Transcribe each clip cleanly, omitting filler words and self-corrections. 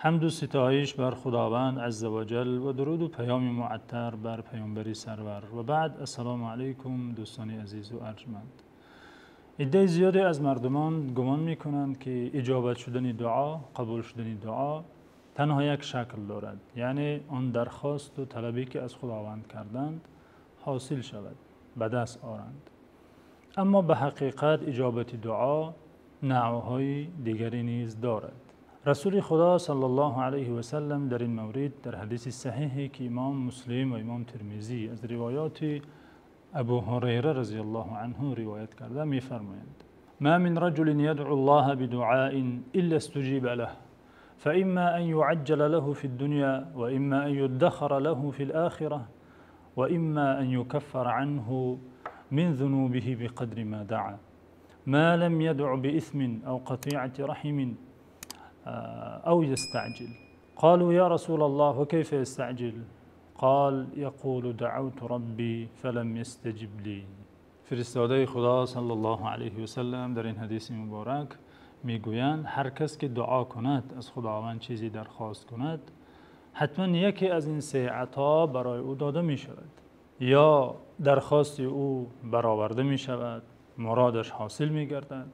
حمد و ستایش بر خداوند عزوجل و درود و پیام معطر بر پیامبری سرور و بعد. السلام علیکم دوستان عزیز و ارجمند. عده زیادی از مردمان گمان میکنند که اجابت شدن دعا، قبول شدن دعا تنها یک شکل دارد، یعنی آن درخواست و طلبی که از خداوند کردند حاصل شود، به دست آرند. اما به حقیقت اجابت دعا نوعهای دیگری نیز دارد. رسول خدا صلی الله علیه و سلم در این مورد در حدیث صحیحی که امام مسلم و امام ترمذی از روایات ابو هریره رضی الله عنه روایت کرده می‌فرمایند: ما من رجل يدعو الله بدعاء الا استجيب له فإما أن يعجل له في الدنيا وإما أن يدخر له في الآخرة وإما أن يكفر عنه من ذنوبه بقدر ما دعا ما لم يدع بإثم أو قطيعة رحم أو يستعجل. قالوا يا رسول الله وكيف يستعجل؟ قال يقول دعوت ربي فلم يستجب لي. فرستاده خدا صلی الله علیه و سلم در این حدیث مبارک میگویند هر کس که دعا کند، از خداوند چیزی درخواست کند، حتما یکی از این سه عطا برای او داده می شود. یا درخواست او برآورده می شود، مرادش حاصل می گردد،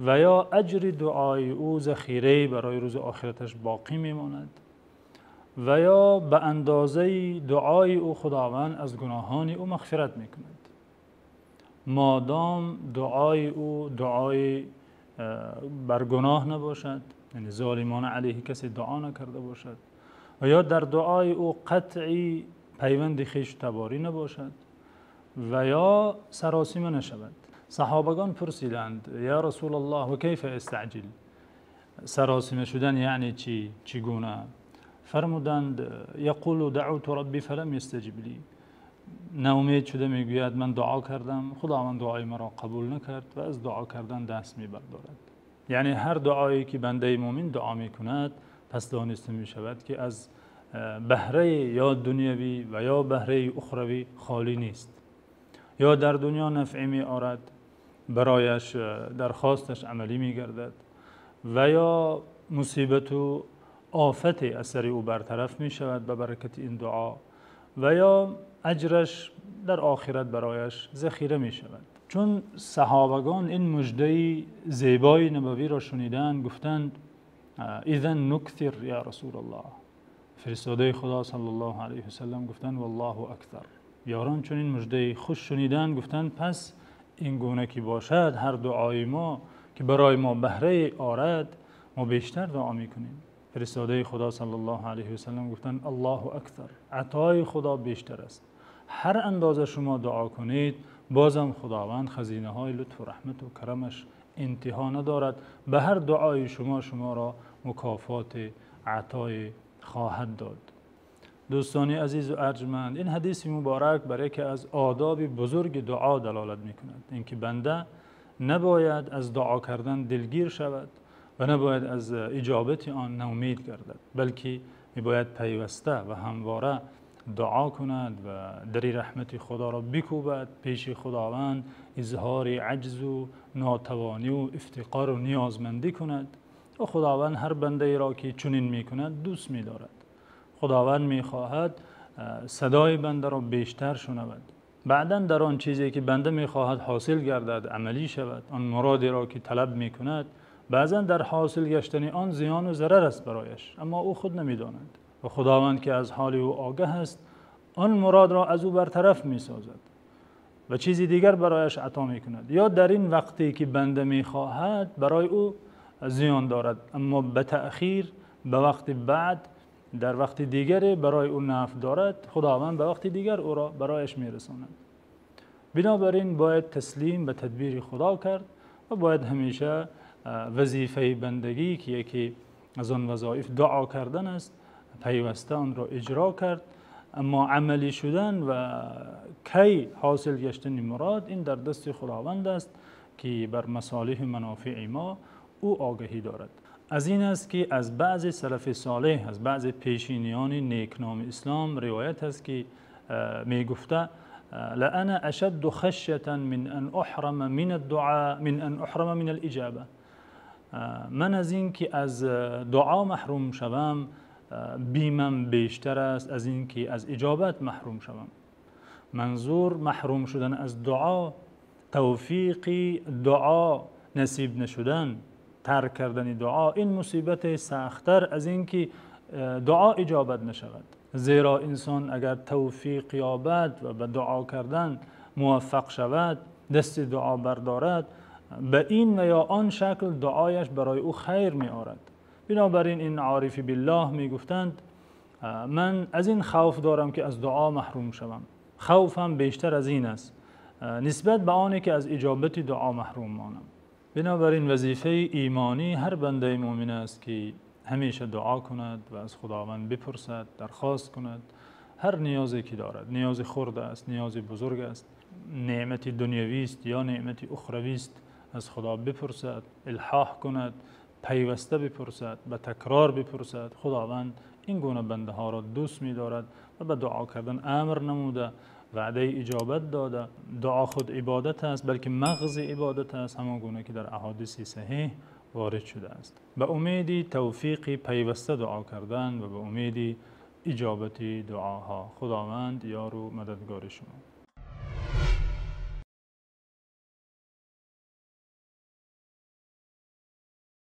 و یا اجر دعای او ذخیره برای روز آخرتش باقی می ماند، و یا به اندازه دعای او خداوند از گناهان او مغفرت می کند، مادام دعای او دعای بر گناه نباشد، یعنی ظالمانه علیه کسی دعا نکرده باشد، و یا در دعای او قطعی پیوند خویش تباری نباشد، و یا سراسیمه نشود. صحابگان پرسیدند یا رسول الله و کیف استعجل؟ سراسیمه شدن یعنی چگونه؟ فرمودند یقول دعوت ربی فلم یستجب لی. ناامید شده میگوید من دعا کردم، خداوند دعای مرا قبول نکرد و از دعا کردن دست میبردارد. یعنی هر دعایی که بنده مؤمن دعا میکند پس دانسته میشود که از بهره یا دنیوی و یا بهره اخروی خالی نیست. یا در دنیا نفعی می آرد، برایش درخواستش عملی می گردد، و یا مصیبت و آفت اثر او برطرف می شود به برکت این دعا، و یا اجرش در آخرت برایش ذخیره می شود. چون صحابگان این مژده زیبای نبوی را شنیدند گفتند اذن نکثر یا رسول الله. فرستاده خدا صلی الله علیه و سلم گفتند والله اکثر. یاران چون این مژده خوش شنیدن گفتند پس این گونه که باشد هر دعای ما که برای ما بهره آرد ما بیشتر دعا میکنیم. فرستاده خدا صلی الله علیه و سلم گفتند الله اکثر، عطای خدا بیشتر است. هر اندازه شما دعا کنید بازم خداوند خزینه های لطف و رحمت و کرمش انتها ندارد. به هر دعای شما را مکافات عطای خواهد داد. دوستانی عزیز و ارجمند، این حدیث مبارک برای که از آداب بزرگ دعا دلالت می‌کند. اینکه بنده نباید از دعا کردن دلگیر شود و نباید از اجابت آن ناامید گردد، بلکه میباید پیوسته و همواره دعا کند و در رحمت خدا را بکوبد، پیش خداوند اظهار عجز و ناتوانی و افتقار و نیازمندی کند. و خداوند هر بنده را که چنین می‌کند دوست می‌دارد. خداوند می‌خواهد صدای بنده را بیشتر شنود. بعداً در آن چیزی که بنده می‌خواهد حاصل گردد، عملی شود، آن مرادی را که طلب می‌کند، بعضاً در حاصل گشتن آن زیان و ضرر است برایش، اما او خود نمی‌داند. و خداوند که از حال او آگاه است آن مراد را از او برطرف می‌سازد و چیزی دیگر برایش عطا می‌کند. یا در این وقتی که بنده می‌خواهد برای او زیان دارد، اما به تأخیر به وقت بعد در وقت دیگری برای او نفع دارد، خداوند به وقت دیگر او را برایش میرساند. بنابراین باید تسلیم به تدبیر خدا کرد و باید همیشه وظیفه بندگی که یکی از آن وظایف دعا کردن است پیوسته آن را اجرا کرد. اما عملی شدن و کی حاصل گشتن مراد این در دست خداوند است که بر مصالح منافع ما او آگاهی دارد. از این است که از بعض سلف صالح، از بعض پیشینیان نیکنام اسلام روایت است که می گفته لأنا اشد خشیة من ان احرم من الدعاء من ان احرم من الاجابه. من از این که از دعا محروم شوم بیمم بیشتر است از این که از اجابت محروم شوم. منظور محروم شدن از دعا، توفیقی دعا نصیب نشدن، ترک کردن دعا، این مصیبت سخت‌تر از این که دعا اجابت نشود. زیرا انسان اگر توفیق یابد و به دعا کردن موفق شود، دست دعا بردارد، به این و یا آن شکل دعایش برای او خیر می آرد. بنابراین این عارف بالله می گفتند من از این خوف دارم که از دعا محروم شوم. خوفم بیشتر از این است نسبت به آنی که از اجابت دعا محروم مانم. بنابراین وظیفه ایمانی هر بنده مؤمن است که همیشه دعا کند و از خداوند بپرسد، درخواست کند هر نیازی که دارد. نیاز خرد است، نیاز بزرگ است، نعمت دنیوی است یا نعمت اخروی است، از خدا بپرسد، الحاح کند، پیوسته بپرسد، به تکرار بپرسد. خداوند این گونه بنده ها را دوست می دارد و به دعا کردن امر نموده، وعده اجابت داده. دعا خود عبادت است، بلکه مغز عبادت است، همان گونه که در احادیث صحیح وارد شده است. به امید توفیق پیوسته دعا کردن و به امید اجابت دعاها. خداوند یار و مددگار شما.